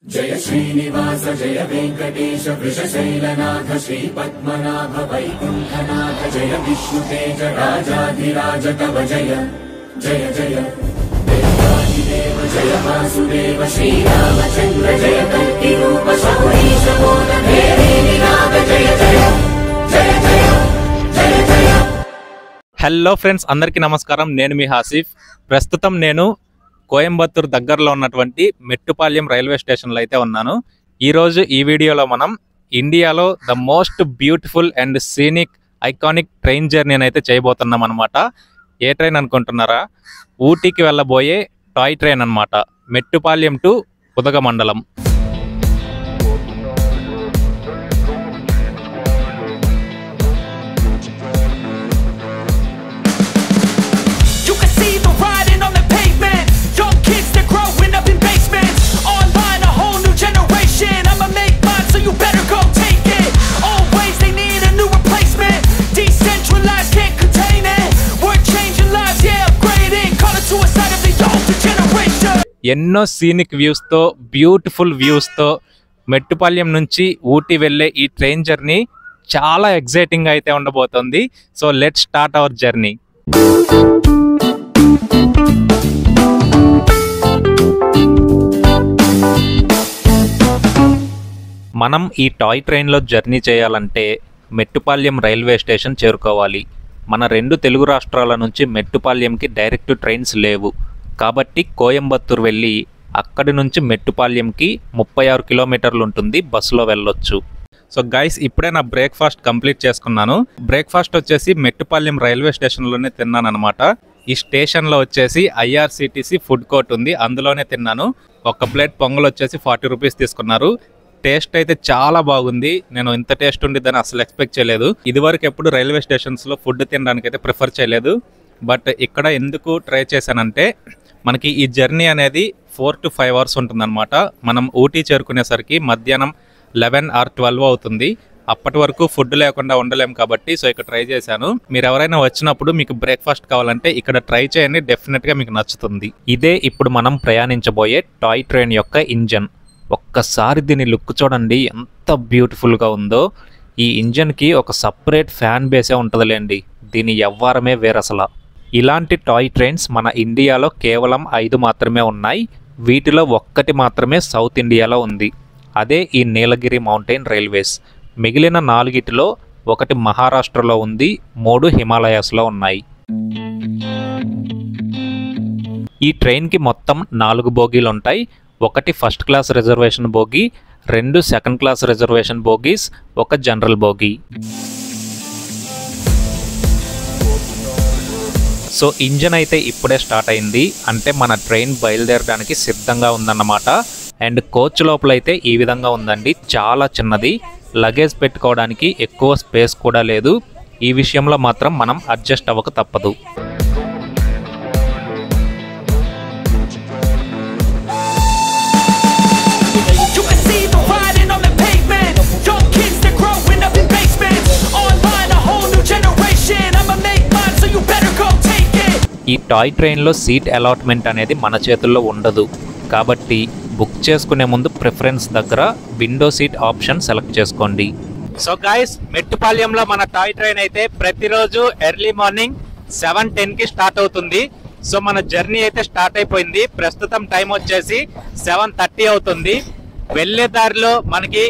जय श्रीनिवास जय वेंकटेश वृषशैलनाथ श्रीपद्मनाभ वैकुंठनाथ जय विष्णुतेज राजाधिराज तव जय जय जय देवादिदेव जय वासुदेव श्रीरामचंद्र जय कल्किरूप शौरीश मोदभेरीनाथ जय जय जय जय जय जय। హలో ఫ్రెండ్స్, అందరికీ నమస్కారం. నేను మీ హాసిఫ్. ప్రస్తుతం నేను కోయంబత్తూర్ దగ్గరలో ఉన్నటువంటి మెట్టుపాళ్యం రైల్వే స్టేషన్లో అయితే ఉన్నాను. ఈరోజు ఈ వీడియోలో మనం ఇండియాలో the most beautiful and scenic iconic train జర్నీని అయితే చేయబోతున్నాం అనమాట. ఏ ట్రైన్ అనుకుంటున్నారా? ఊటీకి వెళ్ళబోయే టాయ్ ట్రైన్ అనమాట. మెట్టుపాళ్యం టు ఉదగమండలం. ఎన్నో సీనిక్ వ్యూస్తో, బ్యూటిఫుల్ వ్యూస్తో మెట్టుపాళ్యం నుంచి ఊటీ వెళ్ళే ఈ ట్రైన్ జర్నీ చాలా ఎగ్జైటింగ్గా అయితే ఉండబోతుంది. So let's start our journey. మనం ఈ టాయ్ ట్రైన్లో జర్నీ చేయాలంటే మెట్టుపాళ్యం రైల్వే స్టేషన్ చేరుకోవాలి. మన రెండు తెలుగు రాష్ట్రాల నుంచి మెట్టుపాళ్యంకి డైరెక్ట్ ట్రైన్స్ లేవు కాబట్టి కోయంబత్తూర్ వెళ్ళి అక్కడి నుంచి మెట్టుపాళ్యంకి 36 కిలోమీటర్లు ఉంటుంది. బస్సులో వెళ్ళొచ్చు. సో గైస్, ఇప్పుడే నా బ్రేక్ఫాస్ట్ కంప్లీట్ చేసుకున్నాను. బ్రేక్ఫాస్ట్ వచ్చేసి మెట్టుపాళ్యం రైల్వే స్టేషన్లోనే తిన్నాను అనమాట. ఈ స్టేషన్లో వచ్చేసి ఐఆర్సిటిసి ఫుడ్ కోర్ట్ ఉంది, అందులోనే తిన్నాను. ఒక ప్లేట్ పొంగల్ వచ్చేసి 40 రూపీస్ తీసుకున్నారు. టేస్ట్ అయితే చాలా బాగుంది. నేను ఇంత టేస్ట్ ఉండిద్దని అసలు ఎక్స్పెక్ట్ చేయలేదు. ఇదివరకు ఎప్పుడు రైల్వే స్టేషన్స్లో ఫుడ్ తినడానికి అయితే ప్రిఫర్ చేయలేదు. బట్ ఇక్కడ ఎందుకు ట్రై చేశానంటే, మనకి ఈ జర్నీ అనేది 4 to 5 అవర్స్ ఉంటుందన్నమాట. మనం ఊటీ చేరుకునేసరికి మధ్యాహ్నం 11 or 12 అవుతుంది. అప్పటి వరకు ఫుడ్ లేకుండా ఉండలేం కాబట్టి సో ఇక్కడ ట్రై చేశాను. మీరు ఎవరైనా వచ్చినప్పుడు మీకు బ్రేక్ఫాస్ట్ కావాలంటే ఇక్కడ ట్రై చేయండి, డెఫినెట్గా మీకు నచ్చుతుంది. ఇదే ఇప్పుడు మనం ప్రయాణించబోయే టాయ్ ట్రైన్ యొక్క ఇంజన్. ఒక్కసారి దీని లుక్ చూడండి, ఎంత బ్యూటిఫుల్గా ఉందో. ఈ ఇంజన్కి ఒక సపరేట్ ఫ్యాన్ బేసే ఉంటుందిలేండి. దీని ఎవ్వారమే వేరసలా. ఇలాంటి టాయ్ ట్రైన్స్ మన ఇండియాలో కేవలం 5 మాత్రమే ఉన్నాయి. వీటిలో ఒక్కటి మాత్రమే సౌత్ ఇండియాలో ఉంది. అదే ఈ నీలగిరి మౌంటైన్ రైల్వేస్. మిగిలిన 4 ఒకటి మహారాష్ట్రలో ఉంది, 3 హిమాలయాస్లో ఉన్నాయి. ఈ ట్రైన్కి మొత్తం 4 బోగీలు ఉంటాయి. ఒకటి first class reservation bogie, 2 second class reservation bogies, 1 general bogie. So engine అయితే ఇప్పుడే స్టార్ట్ అయింది, అంటే మన ట్రైన్ బయలుదేరడానికి సిద్ధంగా ఉందన్నమాట. అండ్ కోచ్ లోపలైతే ఈ విధంగా ఉందండి, చాలా చిన్నది. లగేజ్ పెట్టుకోవడానికి ఎక్కువ స్పేస్ కూడా లేదు. ఈ విషయంలో మాత్రం మనం అడ్జస్ట్ అవ్వక తప్పదు. ఈ టాయ్ ట్రైన్లో సీట్ అలాట్మెంట్ అనేది మన చేతుల్లో ఉండదు కాబట్టి బుక్ చేసుకునే ముందు ప్రిఫరెన్స్ దగ్గర విండో సీట్ ఆప్షన్ సెలెక్ట్ చేసుకోండి. సో గైస్, మెట్టుపాళ్యంలో మన టాయ్ ట్రైన్ అయితే ప్రతిరోజు ఎర్లీ మార్నింగ్ 7:10కి స్టార్ట్ అవుతుంది. సో మన జర్నీ అయితే స్టార్ట్ అయిపోయింది. ప్రస్తుతం టైం వచ్చేసి 7:30 అవుతుంది. వెళ్ళే దారిలో మనకి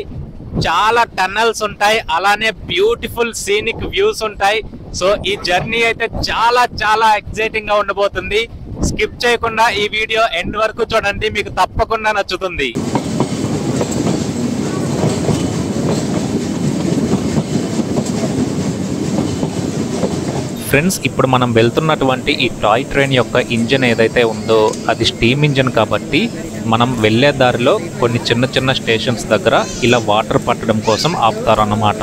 చాలా టన్నల్స్ ఉంటాయి, అలానే బ్యూటిఫుల్ సీనిక్ వ్యూస్ ఉంటాయి. సో ఈ జర్నీ అయితే చాలా చాలా ఎక్సైటింగ్ గా ఉండబోతుంది. స్కిప్ చేయకుండా ఈ వీడియో ఎండ్ వరకు చూడండి, మీకు తప్పకుండా నచ్చుతుంది. ఫ్రెండ్స్, ఇప్పుడు మనం వెళ్తున్నటువంటి ఈ టాయ్ ట్రైన్ యొక్క ఇంజన్ ఏదైతే ఉందో అది స్టీమ్ ఇంజన్ కాబట్టి మనం వెళ్ళే దారిలో కొన్ని చిన్న చిన్న స్టేషన్స్ దగ్గర ఇలా వాటర్ పట్టడం కోసం ఆపుతారన్నమాట.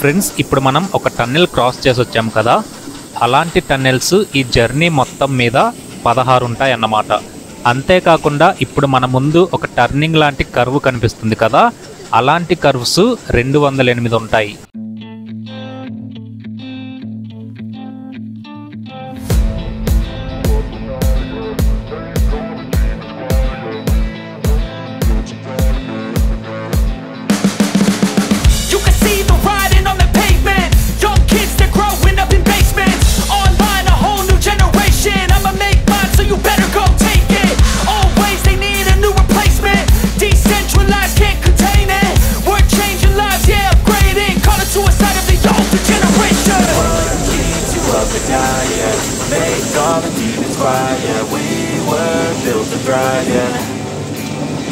ఫ్రెండ్స్, ఇప్పుడు మనం ఒక టన్నెల్ క్రాస్ చేసి వచ్చాం కదా, అలాంటి టన్నెల్స్ ఈ జర్నీ మొత్తం మీద 16 ఉంటాయన్నమాట. అంతేకాకుండా ఇప్పుడు మన ముందు ఒక టర్నింగ్ లాంటి కర్వ్ కనిపిస్తుంది కదా, అలాంటి కర్వ్స్ 208 ఉంటాయి.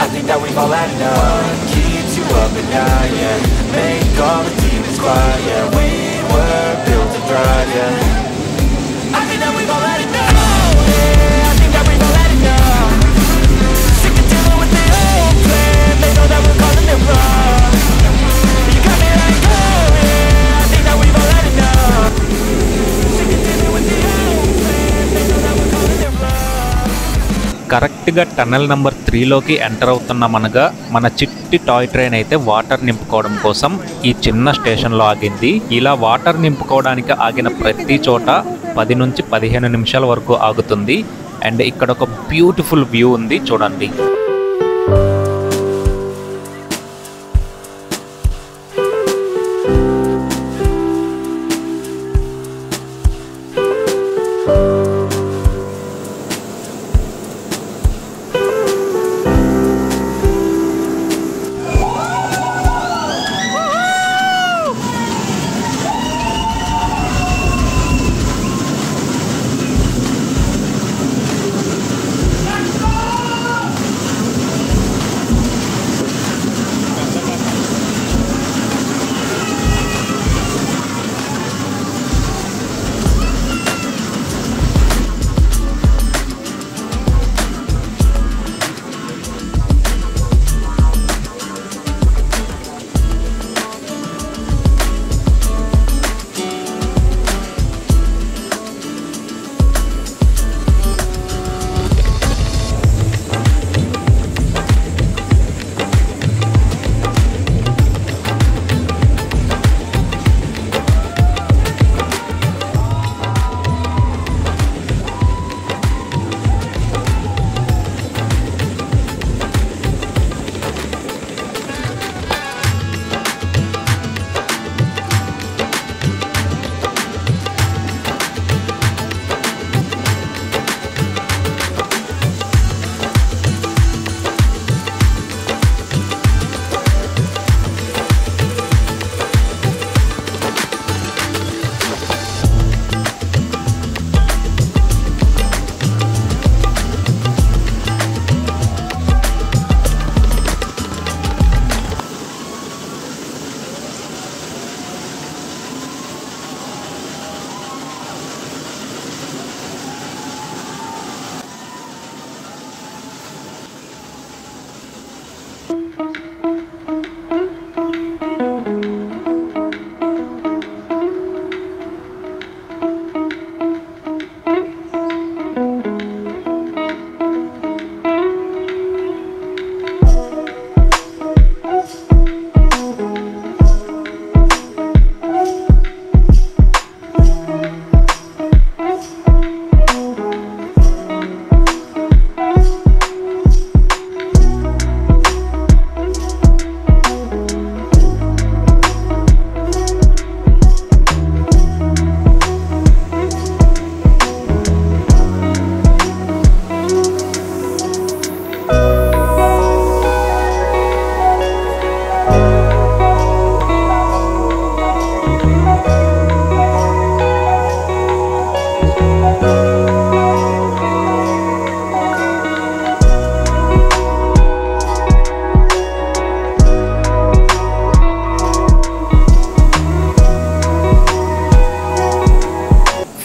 I think that we've all had enough. Keeps you up at night, yeah. Make all the demons quiet, yeah. We were built to thrive, yeah. I think that we've all had enough. Yeah, I think that we've all had enough. Sick of dealing with the old plan. They know that we're calling it wrong. You got me like, oh yeah, I think that we've all had enough. Sick of dealing with the old plan. They know that we're calling it wrong. కరెక్ట్గా tunnel number 3లోకి enter అవుతున్నామనగా మన చిట్టి toy train అయితే water నింపుకోవడం కోసం ఈ చిన్న స్టేషన్లో ఆగింది. ఇలా వాటర్ నింపుకోవడానికి ఆగిన ప్రతి చోట 10 నుంచి 15 నిమిషాల వరకు ఆగుతుంది. అండ్ ఇక్కడ ఒక బ్యూటిఫుల్ వ్యూ ఉంది, చూడండి.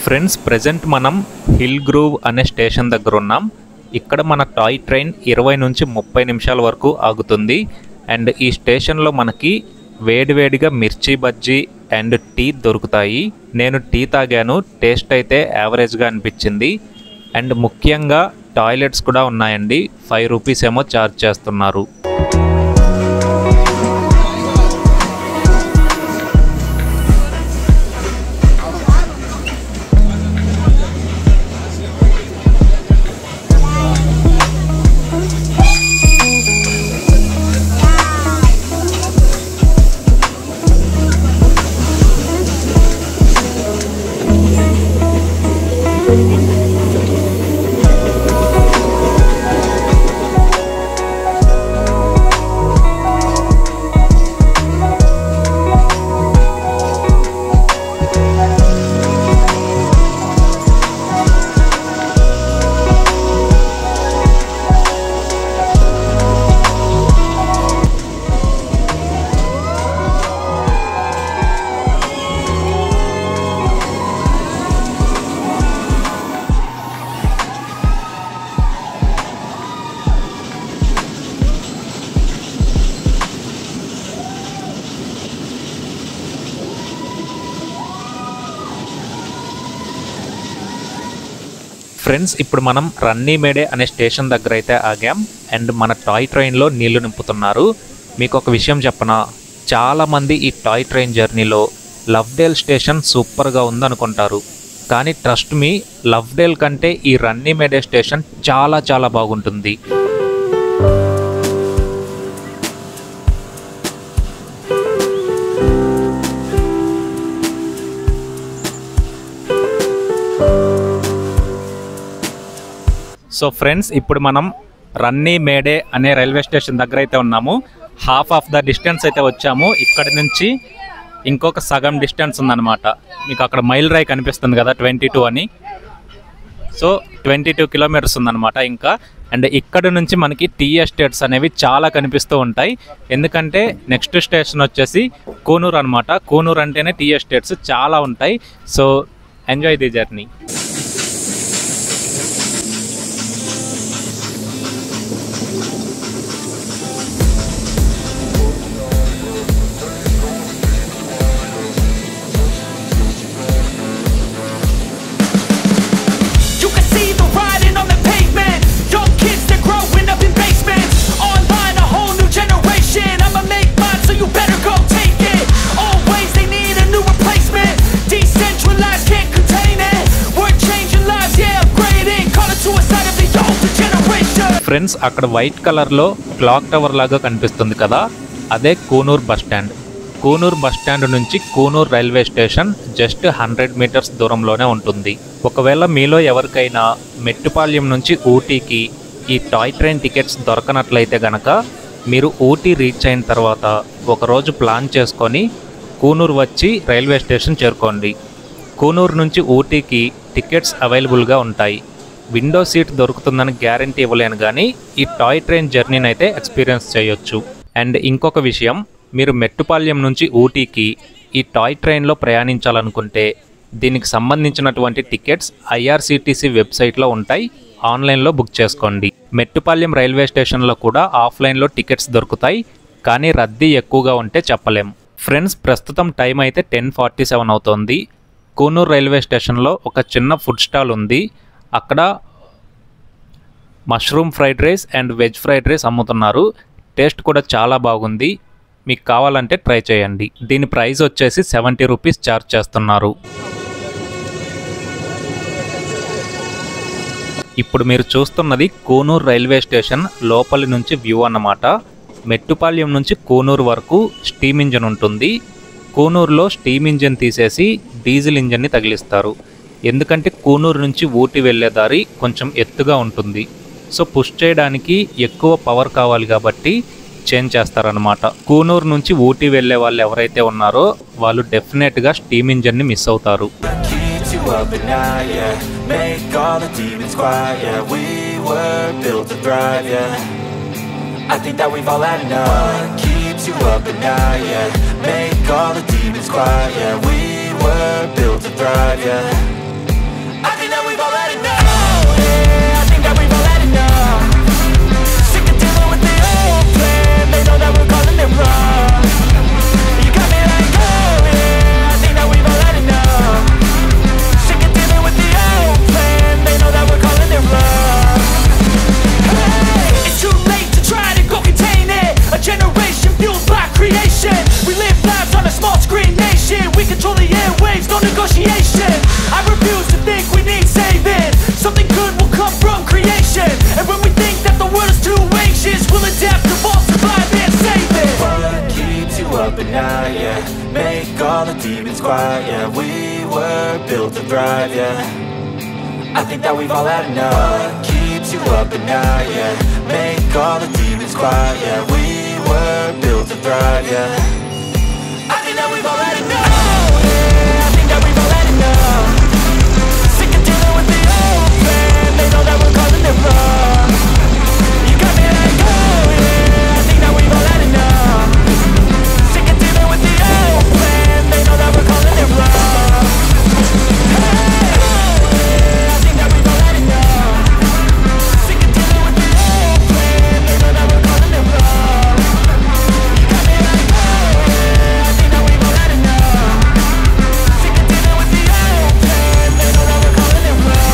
ఫ్రెండ్స్, ప్రెజెంట్ మనం హిల్ గ్రూవ్ అనే స్టేషన్ దగ్గర ఉన్నాం. ఇక్కడ మన టాయ్ ట్రైన్ 20 నుంచి 30 నిమిషాల వరకు ఆగుతుంది. అండ్ ఈ స్టేషన్లో మనకి వేడివేడిగా మిర్చి బజ్జీ అండ్ టీ దొరుకుతాయి. నేను టీ తాగాను, టేస్ట్ అయితే యావరేజ్గా అనిపించింది. అండ్ ముఖ్యంగా టాయిలెట్స్ కూడా ఉన్నాయండి. 5 రూపీస్ ఏమో ఛార్జ్ చేస్తున్నారు. ఫ్రెండ్స్, ఇప్పుడు మనం రన్నీమేడే అనే స్టేషన్ దగ్గర అయితే ఆగాం. అండ్ మన టాయ్ ట్రైన్లో నీళ్లు నింపుతున్నారు. మీకు ఒక విషయం చెప్పనా, చాలామంది ఈ టాయ్ ట్రైన్ జర్నీలో లవ్డేల్ స్టేషన్ సూపర్గా ఉందనుకుంటారు. కానీ ట్రస్ట్ మీ, లవ్డేల్ కంటే ఈ రన్నీమేడే స్టేషన్ చాలా చాలా బాగుంటుంది. సో ఫ్రెండ్స్, ఇప్పుడు మనం రన్నీమేడే అనే రైల్వే స్టేషన్ దగ్గర అయితే ఉన్నాము. హాఫ్ ఆఫ్ ద డిస్టెన్స్ అయితే వచ్చాము. ఇక్కడి నుంచి ఇంకొక సగం డిస్టెన్స్ ఉందన్నమాట. మీకు అక్కడ మైల్ రాయి కనిపిస్తుంది కదా, 22 అని. సో 22 కిలోమీటర్స్ ఉందన్నమాట ఇంకా. అండ్ ఇక్కడ నుంచి మనకి టీ ఎస్టేట్స్ అనేవి చాలా కనిపిస్తూ ఉంటాయి. ఎందుకంటే నెక్స్ట్ స్టేషన్ వచ్చేసి కోనూరు అనమాట. కోనూరు అంటేనే టీ ఎస్టేట్స్ చాలా ఉంటాయి. So enjoy the journey. Friends, అక్కడ వైట్ కలర్లో క్లాక్ టవర్ లాగా కనిపిస్తుంది కదా, అదే Konuru bus stand. Konuru bus stand నుంచి Konuru railway station just 100 metres దూరంలోనే ఉంటుంది. ఒకవేళ మీలో ఎవరికైనా మెట్టుపాళ్యం నుంచి ఊటీకి ఈ టాయ్ ట్రైన్ టికెట్స్ దొరకనట్లయితే గనక మీరు ఊటీ రీచ్ అయిన తర్వాత ఒకరోజు ప్లాన్ చేసుకొని కోనూరు వచ్చి రైల్వే స్టేషన్ చేరుకోండి. కోనూరు నుంచి ఊటీకి టికెట్స్ అవైలబుల్గా ఉంటాయి. విండో సీట్ దొరుకుతుందని గ్యారంటీ ఇవ్వలేను, కానీ ఈ టాయ్ ట్రైన్ జర్నీని అయితే ఎక్స్పీరియన్స్ చేయొచ్చు. అండ్ ఇంకొక విషయం, మీరు మెట్టుపాళ్యం నుంచి ఊటీకి ఈ టాయ్ ట్రైన్లో ప్రయాణించాలనుకుంటే దీనికి సంబంధించినటువంటి టికెట్స్ IRCTC వెబ్సైట్లో ఉంటాయి. ఆన్లైన్లో బుక్ చేసుకోండి. మెట్టుపాళ్యం రైల్వే స్టేషన్లో కూడా ఆఫ్లైన్లో టికెట్స్ దొరుకుతాయి, కానీ రద్దీ ఎక్కువగా ఉంటే చెప్పలేం. ఫ్రెండ్స్, ప్రస్తుతం టైం అయితే 10:47 అవుతోంది. కోనూరు రైల్వే స్టేషన్లో ఒక చిన్న ఫుడ్ స్టాల్ ఉంది. అక్కడ mushroom fried rice and veg fried rice అమ్ముతున్నారు. టేస్ట్ కూడా చాలా బాగుంది. మీకు కావాలంటే ట్రై చేయండి. దీని ప్రైస్ వచ్చేసి 70 రూపీస్ ఛార్జ్ చేస్తున్నారు. ఇప్పుడు మీరు చూస్తున్నది కోనూరు రైల్వే స్టేషన్ లోపలి నుంచి వ్యూ అన్నమాట. మెట్టుపాళ్యం నుంచి కోనూరు వరకు స్టీమ్ ఇంజన్ ఉంటుంది. కోనూరులో స్టీమ్ ఇంజన్ తీసేసి డీజిల్ ఇంజన్ని తగిలిస్తారు. ఎందుకంటే కోనూరు నుంచి ఊటీ వెళ్ళే దారి కొంచెం ఎత్తుగా ఉంటుంది. సో పుష్ చేయడానికి ఎక్కువ పవర్ కావాలి కాబట్టి చేంజ్ చేస్తారనమాట. కోనూరు నుంచి ఊటీ వెళ్ళే వాళ్ళు ఎవరైతే ఉన్నారో వాళ్ళు డెఫినెట్గా స్టీమ్ ఇంజన్ని మిస్ అవుతారు. nation. And when we think that the world is too anxious, we'll adapt, evolve, survive, and save it. What keeps you up at night, yeah? Make all the demons quiet, yeah. We were built to thrive, yeah. I think that we've all had enough. What keeps you up at night, yeah? Make all the demons quiet, yeah. We were built to thrive, yeah. I think that we've all had enough. Yeah, I think that we've all had enough. Sick of dealing with the old plan. They know that we're causing their wrong. You got me like, oh yeah, I think that we've all had enough. Sick of dealing with the old plan. They know that we're causing their wrong. Hey, oh yeah, I think that we've all had enough. Sick of dealing with the old plan. They know that we're causing their wrong. You got me like, oh yeah, I think that we've all had enough. Sick of dealing with the old plan. They know that we're causing their wrong.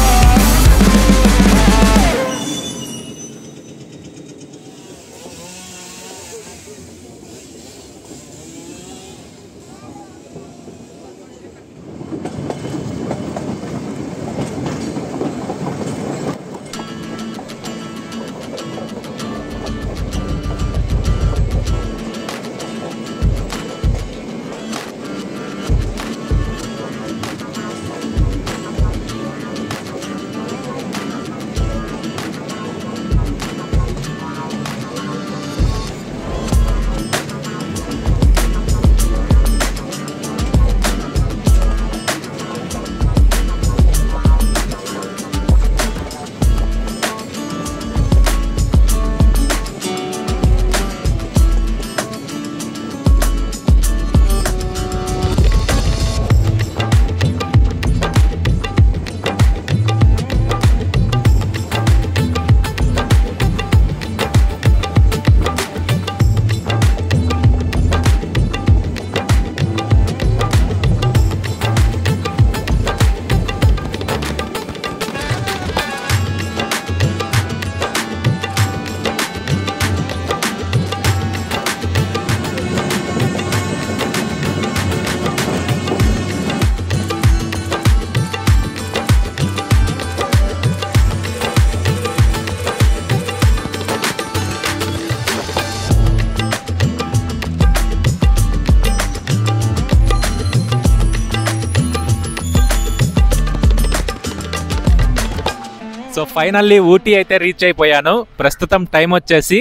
So finally Ooty అయితే reach అయిపోయాను. ప్రస్తుతం time వచ్చేసి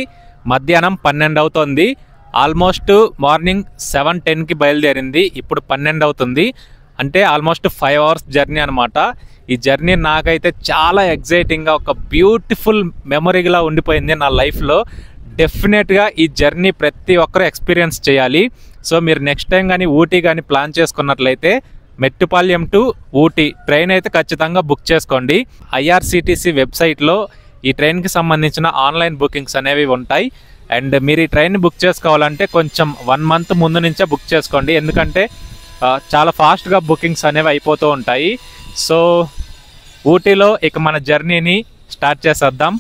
మధ్యాహ్నం 12 అవుతుంది. Almost morning 7:10కి బయలుదేరింది. ఇప్పుడు 12 అవుతుంది. అంటే ఆల్మోస్ట్ 5 అవర్స్ జర్నీ అనమాట. ఈ జర్నీ నాకైతే చాలా ఎగ్జైటింగ్గా ఒక బ్యూటిఫుల్ మెమరీగా ఉండిపోయింది నా లైఫ్లో. డెఫినెట్గా ఈ జర్నీ ప్రతి ఒక్కరూ ఎక్స్పీరియన్స్ చేయాలి. సో మీరు నెక్స్ట్ టైం కానీ ఊటీ కానీ ప్లాన్ చేసుకున్నట్లయితే మెట్టుపాల్యం టు ఊటీ ట్రైన్ అయితే ఖచ్చితంగా బుక్ చేసుకోండి. ఐఆర్సిటీసీ వెబ్సైట్లో ఈ ట్రైన్కి సంబంధించిన ఆన్లైన్ బుకింగ్స్ అనేవి ఉంటాయి. అండ్ మీరు ఈ ట్రైన్ బుక్ చేసుకోవాలంటే కొంచెం 1 మంత్ ముందు నుంచే బుక్ చేసుకోండి. ఎందుకంటే చాలా ఫాస్ట్గా బుకింగ్స్ అనేవి అయిపోతూ ఉంటాయి. సో ఊటీలో ఇక మన జర్నీని స్టార్ట్ చేసేద్దాం.